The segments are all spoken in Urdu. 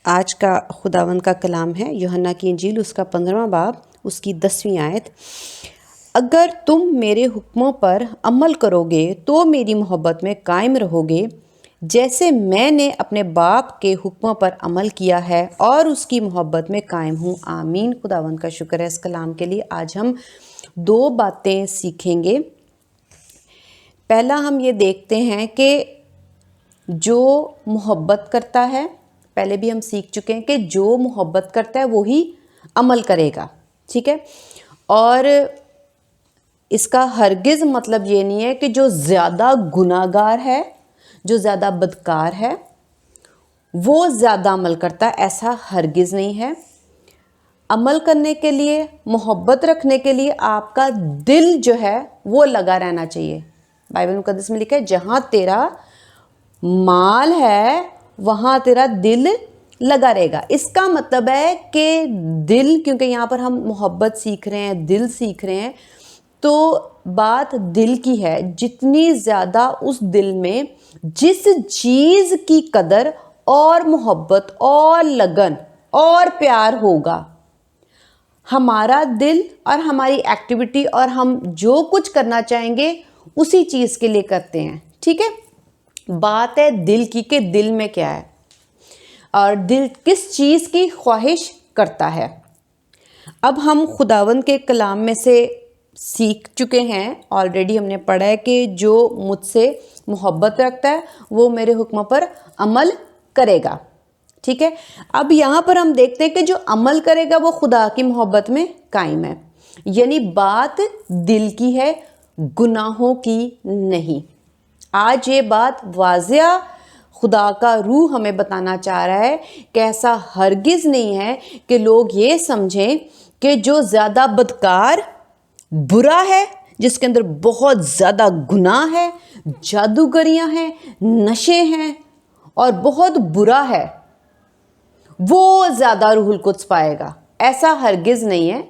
آج کا خداوند کا کلام ہے یوحنا کی انجیل اس کا 15واں باب اس کی 10ویں آیت۔ اگر تم میرے حکموں پر عمل کرو گے تو میری محبت میں قائم رہو گے، جیسے میں نے اپنے باپ کے حکموں پر عمل کیا ہے اور اس کی محبت میں قائم ہوں۔ آمین۔ خداوند کا شکر ہے اس کلام کے لیے۔ آج ہم 2 باتیں سیکھیں گے۔ پہلا ہم یہ دیکھتے ہیں کہ جو محبت کرتا ہے، پہلے بھی ہم سیکھ چکے ہیں کہ جو محبت کرتا ہے وہی عمل کرے گا، ٹھیک ہے؟ اور اس کا ہرگز مطلب یہ نہیں ہے کہ جو زیادہ گناہ گار ہے، جو زیادہ بدکار ہے، وہ زیادہ عمل کرتا ہے، ایسا ہرگز نہیں ہے۔ عمل کرنے کے لیے، محبت رکھنے کے لیے آپ کا دل جو ہے وہ لگا رہنا چاہیے۔ بائبل مقدس میں لکھا ہے جہاں تیرا مال ہے وہاں تیرا دل لگا رہے گا۔ اس کا مطلب ہے کہ دل، کیونکہ یہاں پر ہم محبت سیکھ رہے ہیں، دل سیکھ رہے ہیں، تو بات دل کی ہے۔ جتنی زیادہ اس دل میں جس چیز کی قدر اور محبت اور لگن اور پیار ہوگا، ہمارا دل اور ہماری ایکٹیویٹی اور ہم جو کچھ کرنا چاہیں گے اسی چیز کے لیے کرتے ہیں، ٹھیک ہے؟ بات ہے دل کی کہ دل میں کیا ہے اور دل کس چیز کی خواہش کرتا ہے۔ اب ہم خداوند کے کلام میں سے سیکھ چکے ہیں، آلریڈی ہم نے پڑھا ہے کہ جو مجھ سے محبت رکھتا ہے وہ میرے حکموں پر عمل کرے گا، ٹھیک ہے؟ اب یہاں پر ہم دیکھتے ہیں کہ جو عمل کرے گا وہ خدا کی محبت میں قائم ہے، یعنی بات دل کی ہے، گناہوں کی نہیں۔ آج یہ بات واضح خدا کا روح ہمیں بتانا چاہ رہا ہے کہ ایسا ہرگز نہیں ہے کہ لوگ یہ سمجھیں کہ جو زیادہ بدکار، برا ہے، جس کے اندر بہت زیادہ گناہ ہے، جادوگریاں ہیں، نشے ہیں اور بہت برا ہے، وہ زیادہ روح القدس پائے گا۔ ایسا ہرگز نہیں ہے۔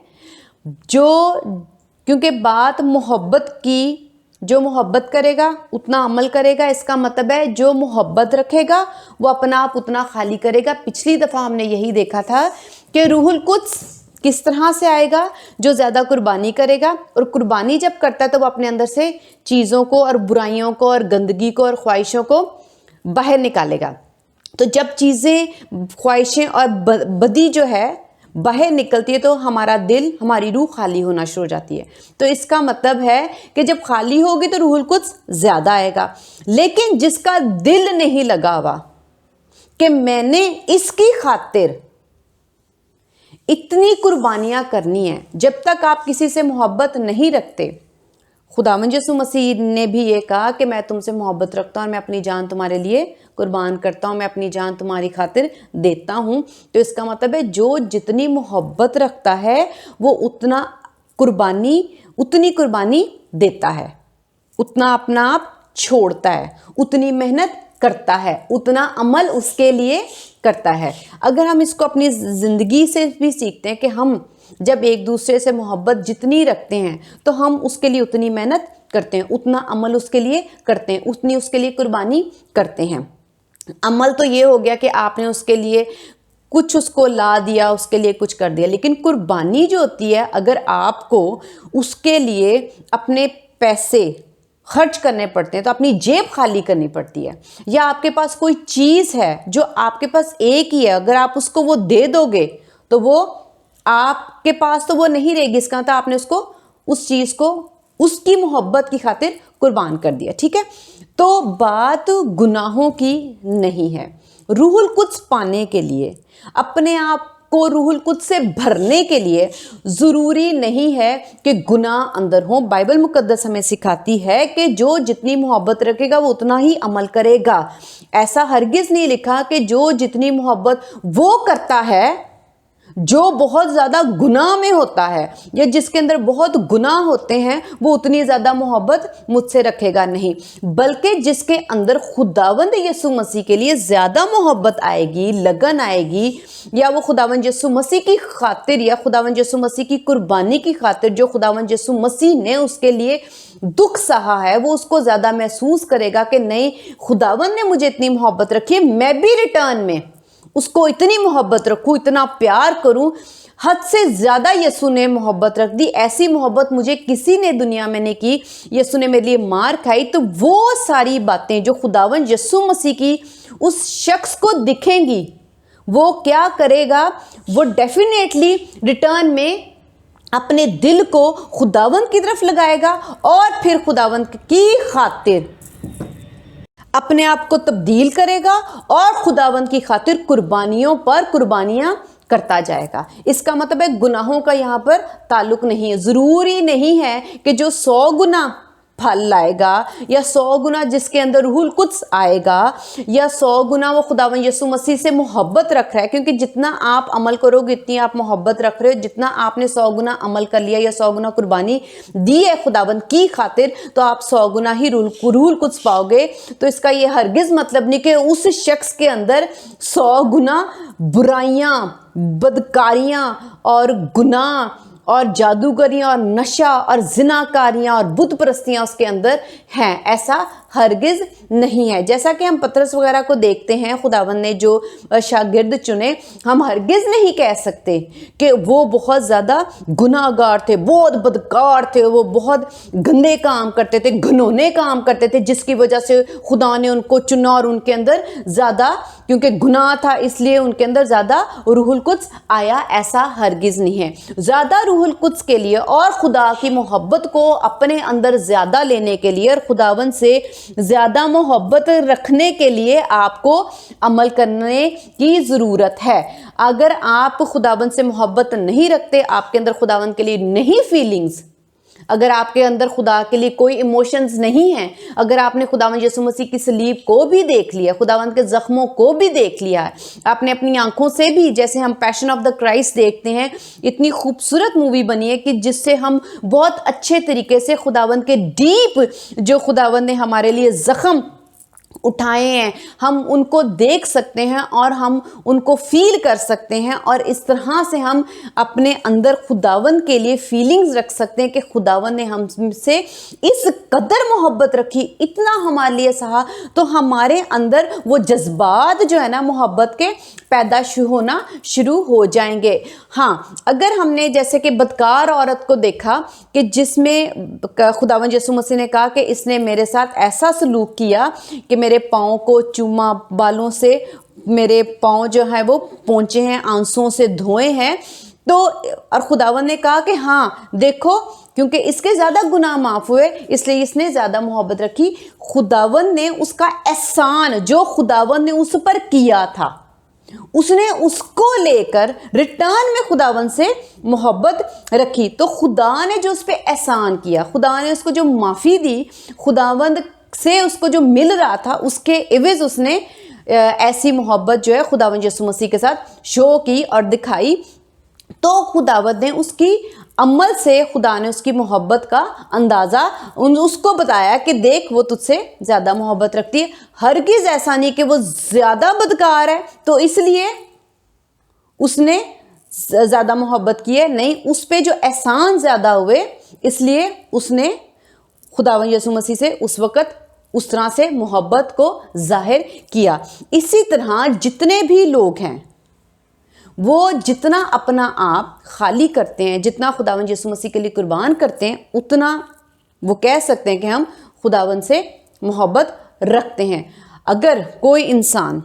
کیونکہ بات محبت کی، جو محبت کرے گا اتنا عمل کرے گا، اس کا مطلب ہے جو محبت رکھے گا وہ اپنا آپ اتنا خالی کرے گا۔ پچھلی دفعہ ہم نے یہی دیکھا تھا کہ روح القدس کس طرح سے آئے گا؟ جو زیادہ قربانی کرے گا، اور قربانی جب کرتا ہے تو وہ اپنے اندر سے چیزوں کو اور برائیوں کو اور گندگی کو اور خواہشوں کو باہر نکالے گا۔ تو جب چیزیں، خواہشیں اور بدی جو ہے باہر نکلتی ہے تو ہمارا دل، ہماری روح خالی ہونا شروع ہو جاتی ہے۔ تو اس کا مطلب ہے کہ جب خالی ہوگی تو روح القدس زیادہ آئے گا۔ لیکن جس کا دل نہیں لگا ہوا کہ میں نے اس کی خاطر اتنی قربانیاں کرنی ہیں، جب تک آپ کسی سے محبت نہیں رکھتے، خداوند یسوع مسیح نے بھی یہ کہا کہ میں تم سے محبت رکھتا ہوں اور میں اپنی جان تمہارے لیے قربان کرتا ہوں، میں اپنی جان تمہاری خاطر دیتا ہوں۔ تو اس کا مطلب ہے جو جتنی محبت رکھتا ہے وہ اتنی قربانی دیتا ہے، اتنا اپنا آپ چھوڑتا ہے، اتنی محنت کرتا ہے، اتنا عمل اس کے لیے کرتا ہے۔ اگر ہم اس کو اپنی زندگی سے بھی سیکھتے ہیں کہ ہم جب ایک دوسرے سے محبت جتنی رکھتے ہیں تو ہم اس کے لیے اتنی محنت کرتے ہیں، اتنا عمل اس کے لیے کرتے ہیں، اتنی اس کے لیے قربانی کرتے ہیں۔ عمل تو یہ ہو گیا کہ آپ نے اس کے لیے کچھ اس کو لا دیا، اس کے لیے کچھ کر دیا، لیکن قربانی جو ہوتی ہے، اگر آپ کو اس کے لیے اپنے پیسے خرچ کرنے پڑتے ہیں تو اپنی جیب خالی کرنی پڑتی ہے، یا آپ کے پاس کوئی چیز ہے جو آپ کے پاس ایک ہی ہے، اگر آپ اس کو وہ دے دو گے تو وہ آپ کے پاس تو وہ نہیں رہے گی، اس کا مطلب آپ نے اس چیز کو اس کی محبت کی خاطر قربان کر دیا، ٹھیک ہے؟ تو بات گناہوں کی نہیں ہے۔ روح القدس پانے کے لیے، اپنے آپ کو روح القدس سے بھرنے کے لیے ضروری نہیں ہے کہ گناہ اندر ہوں۔ بائبل مقدس ہمیں سکھاتی ہے کہ جو جتنی محبت رکھے گا وہ اتنا ہی عمل کرے گا۔ ایسا ہرگز نہیں لکھا کہ جو جتنی محبت وہ کرتا ہے جو بہت زیادہ گناہ میں ہوتا ہے یا جس کے اندر بہت گناہ ہوتے ہیں وہ اتنی زیادہ محبت مجھ سے رکھے گا، نہیں، بلکہ جس کے اندر خداوند یسوع مسیح کے لیے زیادہ محبت آئے گی، لگن آئے گی، یا وہ خداوند یسوع مسیح کی خاطر یا خداوند یسوع مسیح کی قربانی کی خاطر جو خداوند یسوع مسیح نے اس کے لیے دکھ سہا ہے، وہ اس کو زیادہ محسوس کرے گا کہ نہیں، خداوند نے مجھے اتنی محبت رکھی ہے، میں بھی ریٹرن میں اس کو اتنی محبت رکھوں, اتنا پیار کروں, حد سے زیادہ یسوع نے محبت رکھ دی. ایسی محبت مجھے کسی نے دنیا میں نہیں کی. یسوع نے میرے لیے مار کھائی. تو وہ ساری باتیں جو خداوند یسوع مسیح کی اس شخص کو دکھیں گی, وہ کیا کرے گا, وہ ڈیفینیٹلی ریٹرن میں اپنے دل کو خداوند کی طرف لگائے گا اور پھر خداوند کی خاطر اپنے آپ کو تبدیل کرے گا اور خداوند کی خاطر قربانیوں پر قربانیاں کرتا جائے گا. اس کا مطلب ہے گناہوں کا یہاں پر تعلق نہیں ہے. ضروری نہیں ہے کہ جو 100 گنا پھل لائے گا یا 100 گنا جس کے اندر روح القدس آئے گا یا 100 گنا وہ خداوند یسوع مسیح سے محبت رکھ رہا ہے, کیونکہ جتنا آپ عمل کرو گے اتنی آپ محبت رکھ رہے ہو. جتنا آپ نے 100 گنا عمل کر لیا یا 100 گنا قربانی دی ہے خداوند کی خاطر, تو آپ 100 گنا ہی روح القدس پاؤ گے. تو اس کا یہ ہرگز مطلب نہیں کہ اس شخص کے اندر 100 گنا برائیاں, بدکاریاں اور گناہ اور جادوگریاں اور نشہ اور زناکاریاں اور بت پرستیاں اس کے اندر ہیں. ایسا ہرگز نہیں ہے. جیسا کہ ہم پطرس وغیرہ کو دیکھتے ہیں, خداوند نے جو شاگرد چنے, ہم ہرگز نہیں کہہ سکتے کہ وہ بہت زیادہ گناہ گار تھے, بہت بدکار تھے, وہ بہت گندے کام کرتے تھے, گھنونے کام کرتے تھے, جس کی وجہ سے خدا نے ان کو چنا اور ان کے اندر زیادہ, کیونکہ گناہ تھا اس لیے ان کے اندر زیادہ روح القدس آیا. ایسا ہرگز نہیں ہے. زیادہ روح القدس کے لیے اور خدا کی محبت کو اپنے اندر زیادہ لینے کے لیے اور خداوند سے زیادہ محبت رکھنے کے لیے آپ کو عمل کرنے کی ضرورت ہے. اگر آپ خداوند سے محبت نہیں رکھتے, آپ کے اندر خداوند کے لیے نہیں فیلنگز, اگر آپ کے اندر خدا کے لیے کوئی ایموشنز نہیں ہیں, اگر آپ نے خداوند یسوع مسیح کی صلیب کو بھی دیکھ لیا, خداوند کے زخموں کو بھی دیکھ لیا ہے, آپ نے اپنی آنکھوں سے بھی, جیسے ہم پیشن آف دا کرائسٹ دیکھتے ہیں, اتنی خوبصورت مووی بنی ہے کہ جس سے ہم بہت اچھے طریقے سے خداوند کے ڈیپ جو خداوند نے ہمارے لیے زخم اٹھائے ہیں, ہم ان کو دیکھ سکتے ہیں اور ہم ان کو فیل کر سکتے ہیں, اور اس طرح سے ہم اپنے اندر خداوند کے لیے فیلنگز رکھ سکتے ہیں کہ خداوند نے ہم سے اس قدر محبت رکھی, اتنا ہمارے لیے سہا. تو ہمارے اندر وہ جذبات جو ہے نا محبت کے پیدا ہونا شروع ہو جائیں گے. ہاں, اگر ہم نے جیسے کہ بدکار عورت کو دیکھا کہ جس میں خداوند یسوع مسیح نے کہا کہ اس نے میرے ساتھ ایسا سلوک کیا کہ میرے پاؤں کو چوما, بالوں سے میرے پاؤں جو ہے وہ پونچے ہیں, آنسوؤں سے دھوئے ہیں. تو اور خداوند نے کہا کہ ہاں دیکھو, کیونکہ اس کے زیادہ گناہ معاف ہوئے اس لیے اس نے زیادہ محبت رکھی. خداوند نے اس کا احسان جو خداوند نے اس پر کیا تھا, اس نے اس کو لے کر ریٹرن میں خداوند سے محبت رکھی. تو خدا نے جو اس پہ احسان کیا, خدا نے اس کو جو معافی دی, خداوند سے اس کو جو مل رہا تھا, اس کے عوض اس نے ایسی محبت جو ہے خداوند یسوع مسیح کے ساتھ شو کی اور دکھائی. تو خداوند نے اس کی عمل سے, خدا نے اس کی محبت کا اندازہ اس کو بتایا کہ دیکھ وہ تجھ سے زیادہ محبت رکھتی ہے. ہرگز ایسا نہیں کہ وہ زیادہ بدکار ہے تو اس لیے اس نے زیادہ محبت کی ہے, نہیں, اس پہ جو احسان زیادہ ہوئے اس لیے اس نے خداوند یسوع مسیح سے اس وقت اس طرح سے محبت کو ظاہر کیا. اسی طرح جتنے بھی لوگ ہیں وہ جتنا اپنا آپ خالی کرتے ہیں, جتنا خداوند یسوع مسیح کے لیے قربان کرتے ہیں, اتنا وہ کہہ سکتے ہیں کہ ہم خداوند سے محبت رکھتے ہیں. اگر کوئی انسان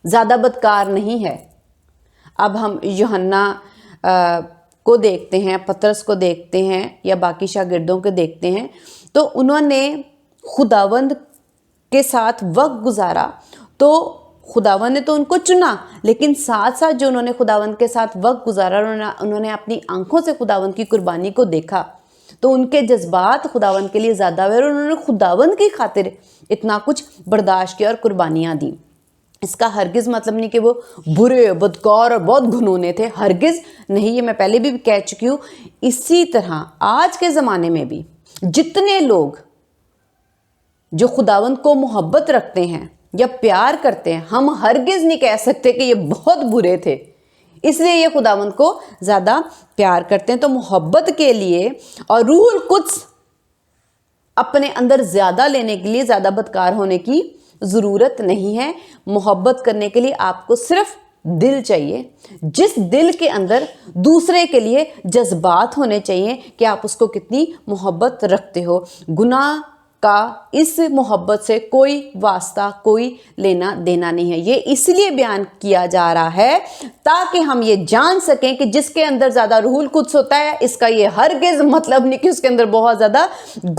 زیادہ بدکار نہیں ہے, اب ہم یوحنا کو دیکھتے ہیں, پطرس کو دیکھتے ہیں یا باقی شاگردوں کو دیکھتے ہیں, تو انہوں نے خداوند کے ساتھ وقت گزارا, تو خداوند نے تو ان کو چنا, لیکن ساتھ ساتھ جو انہوں نے خداوند کے ساتھ وقت گزارا, انہوں نے اپنی آنکھوں سے خداوند کی قربانی کو دیکھا, تو ان کے جذبات خداوند کے لیے زیادہ ہوئے اور انہوں نے خداوند کی خاطر اتنا کچھ برداشت کیا اور قربانیاں دی. اس کا ہرگز مطلب نہیں کہ وہ برے, بدکار اور بہت گھنونے تھے, ہرگز نہیں, یہ میں پہلے بھی کہہ چکی ہوں. اسی طرح آج کے زمانے میں بھی جتنے لوگ جو خداوند کو محبت رکھتے ہیں یا پیار کرتے ہیں, ہم ہرگز نہیں کہہ سکتے کہ یہ بہت برے تھے اس لیے یہ خداوند کو زیادہ پیار کرتے ہیں. تو محبت کے لیے اور روح القدس اپنے اندر زیادہ لینے کے لیے زیادہ بدکار ہونے کی ضرورت نہیں ہے. محبت کرنے کے لیے آپ کو صرف دل چاہیے. جس دل کے اندر دوسرے کے لیے جذبات ہونے چاہیے کہ آپ اس کو کتنی محبت رکھتے ہو. گناہ کا اس محبت سے کوئی واسطہ، کوئی لینا دینا نہیں ہے. یہ اس لیے بیان کیا جا رہا ہے تاکہ ہم یہ جان سکیں کہ جس کے اندر زیادہ روح القدس ہوتا ہے، اس کا یہ ہرگز مطلب نہیں کہ اس کے اندر بہت زیادہ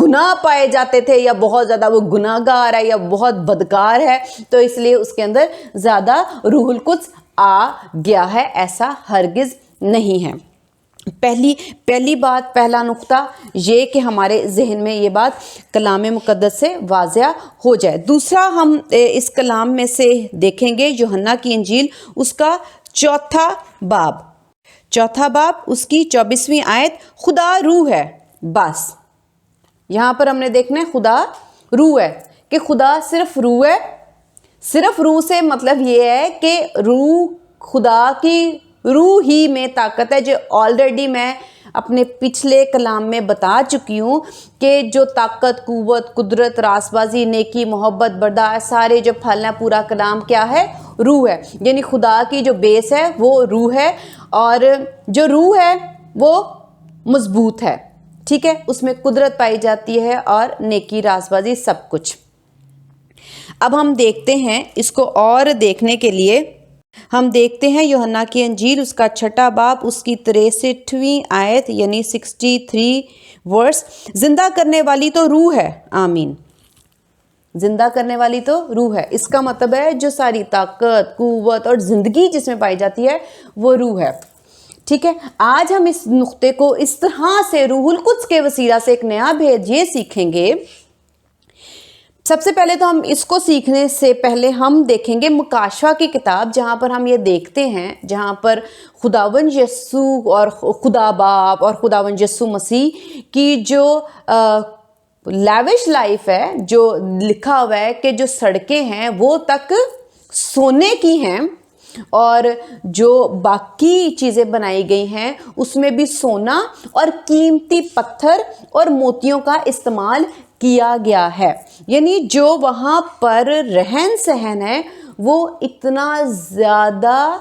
گناہ پائے جاتے تھے یا بہت زیادہ وہ گناہ گار ہے یا بہت بدکار ہے تو اس لیے اس کے اندر زیادہ روح القدس آ گیا ہے. ایسا ہرگز نہیں ہے. پہلی بات، پہلا نقطہ یہ کہ ہمارے ذہن میں یہ بات کلام مقدس سے واضح ہو جائے. دوسرا ہم اس کلام میں سے دیکھیں گے یوحنا کی انجیل اس کا چوتھا باب اس کی 24ویں آیت. خدا روح ہے. بس یہاں پر ہم نے دیکھنا ہے خدا روح ہے کہ خدا صرف روح ہے. صرف روح سے مطلب یہ ہے کہ روح، خدا کی روح ہی میں طاقت ہے، جو آلریڈی میں اپنے پچھلے کلام میں بتا چکی ہوں کہ جو طاقت، قوت، قدرت، راست بازی، نیکی، محبت، برداشت، سارے جو پھل ہیں، پورا کلام کیا ہے؟ روح ہے. یعنی خدا کی جو بیس ہے وہ روح ہے، اور جو روح ہے وہ مضبوط ہے. ٹھیک ہے، اس میں قدرت پائی جاتی ہے اور نیکی، راست بازی، سب کچھ. اب ہم دیکھتے ہیں اس کو، اور دیکھنے کے لیے ہم دیکھتے ہیں یوحنا کی انجیل اس کا 6 باب اس کی 63ویں آیت یعنی 63 ورس. زندہ کرنے والی تو روح ہے. آمین. زندہ کرنے والی تو روح ہے. اس کا مطلب ہے جو ساری طاقت، قوت اور زندگی جس میں پائی جاتی ہے وہ روح ہے. ٹھیک ہے، آج ہم اس نقطے کو اس طرح سے روح القدس کے وسیلہ سے ایک نیا بھید یہ سیکھیں گے. سب سے پہلے تو ہم اس کو سیکھنے سے پہلے ہم دیکھیں گے مکاشفہ کی کتاب، جہاں پر ہم یہ دیکھتے ہیں، جہاں پر خداوند یسوع اور خدا باپ اور خداوند یسوع مسیح کی جو لیوش لائف ہے، جو لکھا ہوا ہے کہ جو سڑکیں ہیں وہ تک سونے کی ہیں، اور جو باقی چیزیں بنائی گئی ہیں اس میں بھی سونا اور قیمتی پتھر اور موتیوں کا استعمال کیا گیا ہے. یعنی جو وہاں پر رہن سہن ہے وہ اتنا زیادہ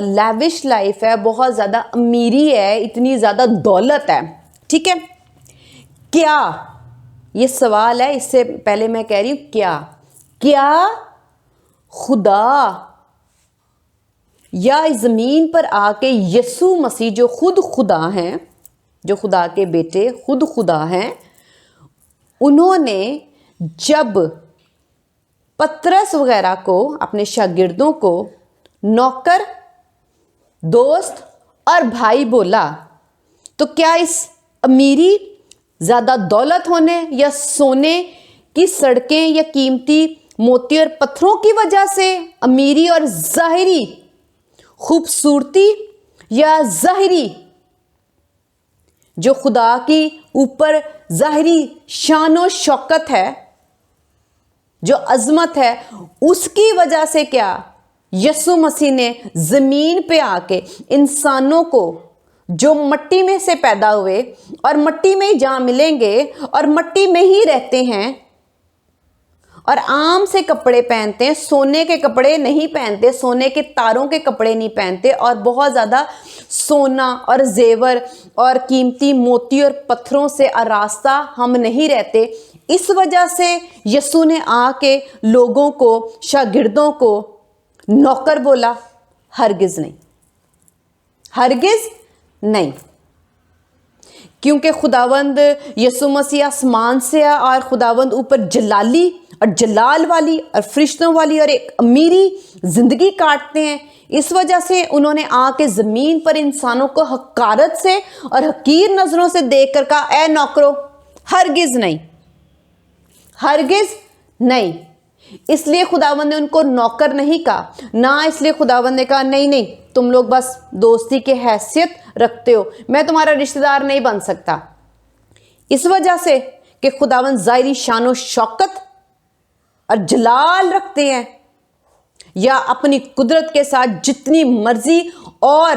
لیوش لائف ہے، بہت زیادہ امیری ہے، اتنی زیادہ دولت ہے. ٹھیک ہے، کیا یہ سوال ہے، اس سے پہلے میں کہہ رہی ہوں کیا خدا یا اس زمین پر آ کے یسوع مسیح جو خود خدا ہیں، جو خدا کے بیٹے خود خدا ہیں، انہوں نے جب پترس وغیرہ کو، اپنے شاگردوں کو نوکر، دوست اور بھائی بولا، تو کیا اس امیری، زیادہ دولت ہونے یا سونے کی سڑکیں یا قیمتی موتی اور پتھروں کی وجہ سے امیری اور ظاہری خوبصورتی یا ظاہری جو خدا کی اوپر ظاہری شان و شوکت ہے، جو عظمت ہے، اس کی وجہ سے کیا یسوع مسیح نے زمین پہ آ کے انسانوں کو جو مٹی میں سے پیدا ہوئے اور مٹی میں ہی جہاں ملیں گے اور مٹی میں ہی رہتے ہیں اور عام سے کپڑے پہنتے ہیں، سونے کے کپڑے نہیں پہنتے، سونے کے تاروں کے کپڑے نہیں پہنتے، اور بہت زیادہ سونا اور زیور اور قیمتی موتی اور پتھروں سے آراستہ ہم نہیں رہتے. اس وجہ سے یسوع نے آ کے لوگوں کو، شاگردوں کو نوکر بولا؟ ہرگز نہیں، ہرگز نہیں. کیونکہ خداوند یسوع مسیح آسمان سے ہے، اور خداوند اوپر جلالی اور جلال والی اور فرشتوں والی اور ایک امیری زندگی کاٹتے ہیں. اس وجہ سے انہوں نے آ کے زمین پر انسانوں کو حقارت سے اور حقیر نظروں سے دیکھ کر کہا، اے نوکرو، ہرگز نہیں، ہرگز نہیں. اس لیے خداوند نے ان کو نوکر نہیں کہا، نہ اس لیے خداوند نے کہا نہیں نہیں تم لوگ بس دوستی کے حیثیت رکھتے ہو، میں تمہارا رشتہ دار نہیں بن سکتا. اس وجہ سے کہ خداوند ظاہری شان و شوکت اور جلال رکھتے ہیں، یا اپنی قدرت کے ساتھ جتنی مرضی اور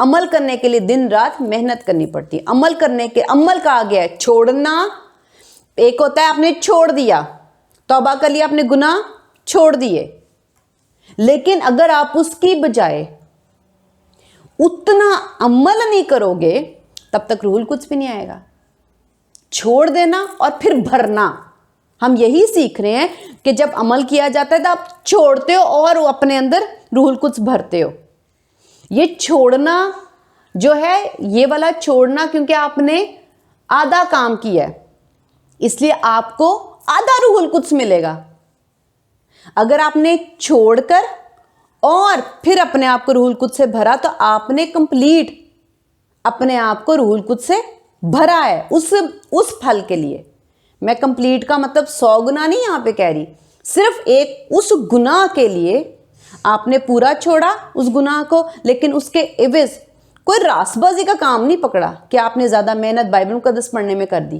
عمل کرنے کے لیے دن رات محنت کرنی پڑتی ہے. عمل کا آ گیا ہے چھوڑنا. ایک ہوتا ہے آپ نے چھوڑ دیا, توبہ کر لیا, آپ نے گناہ چھوڑ دیے, لیکن اگر آپ اس کی بجائے اتنا عمل نہیں کرو گے تب تک روح القدس بھی نہیں آئے گا. چھوڑ دینا اور پھر بھرنا, ہم یہی سیکھ رہے ہیں کہ جب عمل کیا جاتا ہے تو آپ چھوڑتے ہو اور اپنے اندر روح القدس بھرتے ہو. یہ چھوڑنا جو ہے, یہ والا چھوڑنا, کیونکہ آپ نے آدھا کام کیا ہے اس لیے آپ کو آدھا روح القدس ملے گا. اگر آپ نے چھوڑ کر اور پھر اپنے آپ کو روح القدس سے بھرا تو آپ نے کمپلیٹ اپنے آپ کو روح القدس سے بھرا ہے اس پھل کے لیے. میں کمپلیٹ کا مطلب 100 گنا نہیں یہاں پہ کہہ رہی, صرف ایک اس گناہ کے لیے آپ نے پورا چھوڑا اس گناہ کو, لیکن اس کے عوض کوئی راست بازی کا کام نہیں پکڑا کہ آپ نے زیادہ محنت بائبل مقدس پڑھنے میں کر دی.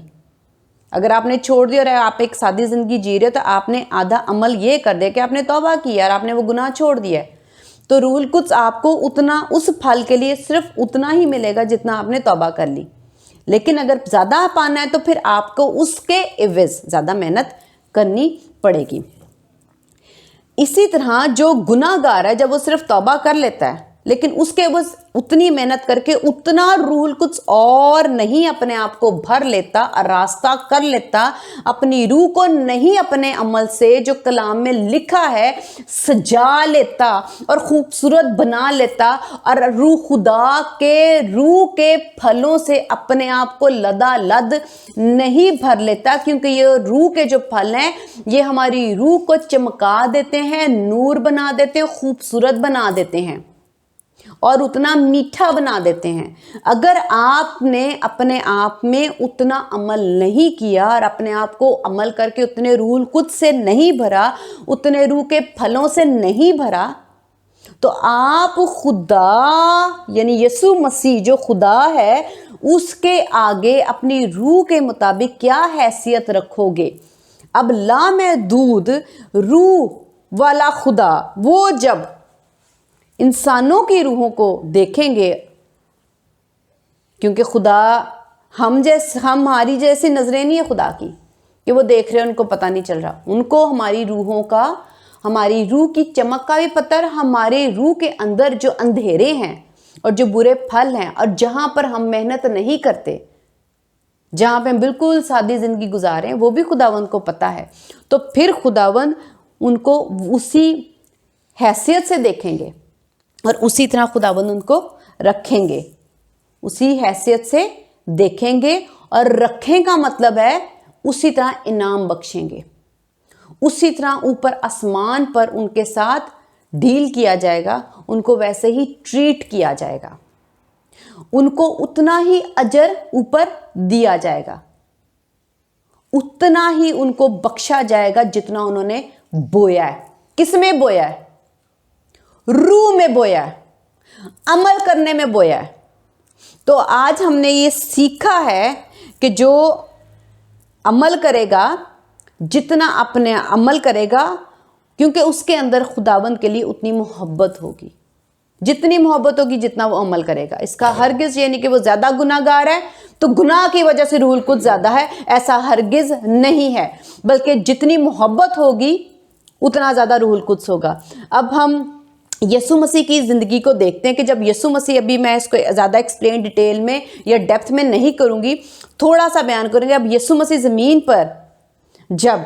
اگر آپ نے چھوڑ دیا اور آپ ایک سادی زندگی جی رہے تو آپ نے آدھا عمل یہ کر دیا کہ آپ نے توبہ کیا اور آپ نے وہ گناہ چھوڑ دیا ہے, تو روح القدس آپ کو اتنا اس پھل کے لیے صرف اتنا ہی ملے گا جتنا آپ نے توبہ کر لی. لیکن اگر زیادہ پانا ہے تو پھر آپ کو اس کے عوض زیادہ محنت کرنی پڑے گی. اسی طرح جو گناہ گار ہے جب وہ صرف توبہ کر لیتا ہے لیکن اس کے عوض اتنی محنت کر کے اتنا روح القدس اور نہیں اپنے آپ کو بھر لیتا, راستہ کر لیتا, اپنی روح کو نہیں اپنے عمل سے جو کلام میں لکھا ہے سجا لیتا اور خوبصورت بنا لیتا, اور روح کے پھلوں سے اپنے آپ کو لد نہیں بھر لیتا, کیونکہ یہ روح کے جو پھل ہیں یہ ہماری روح کو چمکا دیتے ہیں, نور بنا دیتے ہیں, خوبصورت بنا دیتے ہیں اور اتنا میٹھا بنا دیتے ہیں. اگر آپ نے اپنے آپ میں اتنا عمل نہیں کیا اور اپنے آپ کو عمل کر کے اتنے روح القدس سے نہیں بھرا, اتنے روح کے پھلوں سے نہیں بھرا, تو آپ خدا یعنی یسوع مسیح جو خدا ہے اس کے آگے اپنی روح کے مطابق کیا حیثیت رکھو گے. اب لامحدود روح والا خدا وہ جب انسانوں کی روحوں کو دیکھیں گے, کیونکہ خدا ہماری جیسی نظریں نہیں ہے خدا کی کہ وہ دیکھ رہے ہیں ان کو پتہ نہیں چل رہا. ان کو ہماری روحوں کا, ہماری روح کی چمک کا بھی پتہ ہے, ہمارے روح کے اندر جو اندھیرے ہیں اور جو برے پھل ہیں اور جہاں پر ہم محنت نہیں کرتے, جہاں پہ ہم بالکل سادی زندگی گزارے ہیں, وہ بھی خداوند کو پتہ ہے. تو پھر خداوند ان کو اسی حیثیت سے دیکھیں گے اور اسی طرح خداوند ان کو رکھیں گے, اسی حیثیت سے دیکھیں گے. اور رکھیں کا مطلب ہے اسی طرح انعام بخشیں گے, اسی طرح اوپر آسمان پر ان کے ساتھ ڈیل کیا جائے گا, ان کو ویسے ہی ٹریٹ کیا جائے گا, ان کو اتنا ہی اجر اوپر دیا جائے گا, اتنا ہی ان کو بخشا جائے گا جتنا انہوں نے بویا ہے. کس میں بویا ہے؟ روح میں بویا ہے, عمل کرنے میں بویا ہے. تو آج ہم نے یہ سیکھا ہے کہ جو عمل کرے گا, جتنا اپنے عمل کرے گا, کیونکہ اس کے اندر خداوند کے لیے اتنی محبت ہوگی, جتنی محبت ہوگی جتنا وہ عمل کرے گا. اس کا ہرگز یہ نہیں کہ وہ زیادہ گناہ گار ہے تو گناہ کی وجہ سے روح القدس زیادہ ہے, ایسا ہرگز نہیں ہے, بلکہ جتنی محبت ہوگی اتنا زیادہ روح القدس ہوگا. اب ہم یسوع مسیح کی زندگی کو دیکھتے ہیں کہ جب یسوع مسیح, ابھی میں اس کو زیادہ ایکسپلین ڈیٹیل میں یا ڈیپتھ میں نہیں کروں گی, تھوڑا سا بیان کروں گی. اب یسوع مسیح زمین پر جب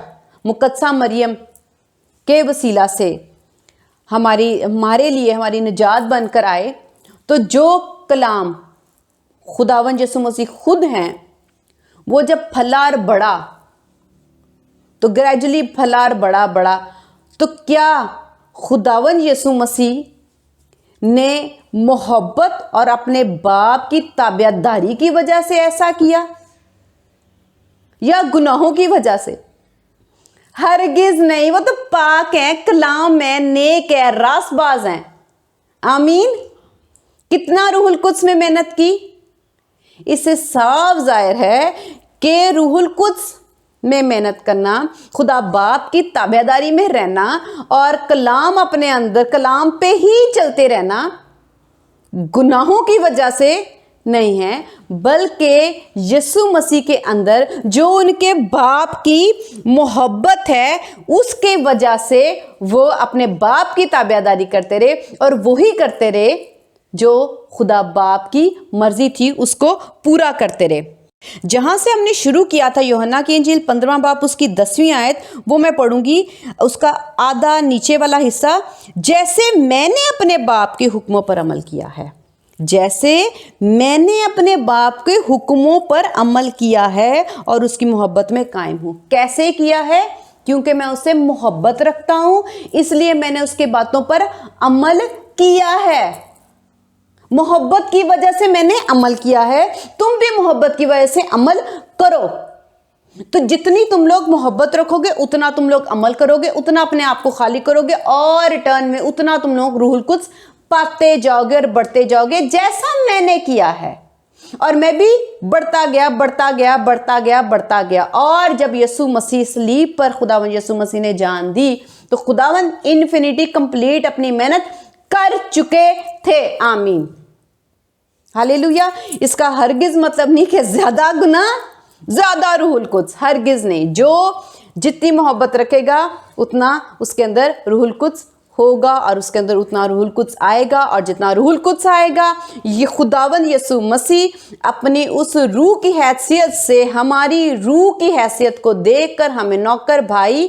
مقدسہ مریم کے وسیلہ سے ہمارے لیے ہماری نجات بن کر آئے, تو جو کلام خداوند یسوع مسیح خود ہیں وہ جب پھلا اور بڑھا, تو گریجولی پھلا اور بڑھا, تو کیا خداوند یسوع مسیح نے محبت اور اپنے باپ کی تابعداری کی وجہ سے ایسا کیا یا گناہوں کی وجہ سے؟ ہرگز نہیں. وہ تو پاک ہیں, کلام ہے, نیک ہے, راست باز ہیں. آمین. کتنا روح القدس میں محنت کی, اس سے صاف ظاہر ہے کہ روح القدس میں محنت کرنا, خدا باپ کی تابعداری میں رہنا اور کلام اپنے اندر, کلام پہ ہی چلتے رہنا, گناہوں کی وجہ سے نہیں ہے، بلکہ یسوع مسیح کے اندر جو ان کے باپ کی محبت ہے اس کے وجہ سے وہ اپنے باپ کی تابعداری کرتے رہے اور وہی کرتے رہے جو خدا باپ کی مرضی تھی اس کو پورا کرتے رہے۔ جہاں سے ہم نے شروع کیا تھا یوحنا کی انجیل 15واں باب اس کی 10ویں آیت، وہ میں پڑھوں گی اس کا آدھا نیچے والا حصہ۔ جیسے میں نے اپنے باپ کے حکموں پر عمل کیا ہے، جیسے میں نے اپنے باپ کے حکموں پر عمل کیا ہے اور اس کی محبت میں قائم ہوں۔ کیسے کیا ہے؟ کیونکہ میں اسے محبت رکھتا ہوں، اس لیے میں نے اس کے باتوں پر عمل کیا ہے۔ محبت کی وجہ سے میں نے عمل کیا ہے، تم بھی محبت کی وجہ سے عمل کرو۔ تو جتنی تم لوگ محبت رکھو گے اتنا تم لوگ عمل کرو گے، اتنا اپنے آپ کو خالی کرو گے، اور ریٹرن میں اتنا تم لوگ روح القدس پاتے جاؤ گے اور بڑھتے جاؤ گے، جیسا میں نے کیا ہے۔ اور میں بھی بڑھتا گیا بڑھتا گیا بڑھتا گیا بڑھتا گیا، اور جب یسوع مسیح صلیب پر خداوند یسوع مسیح نے جان دی تو خداوند انفینٹی کمپلیٹ اپنی محنت کر چکے تھے۔ آمین، ہاللیلویا۔ اس کا ہرگز مطلب نہیں کہ زیادہ گناہ زیادہ روح القدس، ہرگز نہیں۔ جو جتنی محبت رکھے گا اتنا اس کے اندر روح القدس ہوگا، اور اس کے اندر اتنا روح القدس آئے گا، اور جتنا روح القدس آئے گا یہ خداوند یسوع مسیح اپنی اس روح کی حیثیت سے ہماری روح کی حیثیت کو دیکھ کر ہمیں نوکر بھائی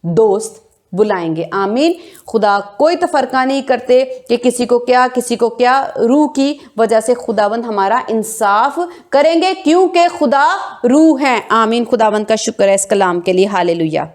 دوست بلائیں گے۔ آمین۔ خدا کوئی تفرقہ نہیں کرتے کہ کسی کو کیا، روح کی وجہ سے خداوند ہمارا انصاف کریں گے، کیونکہ خدا روح ہے۔ آمین۔ خداوند کا شکر ہے اس کلام کے لیے، ہاللیلویا۔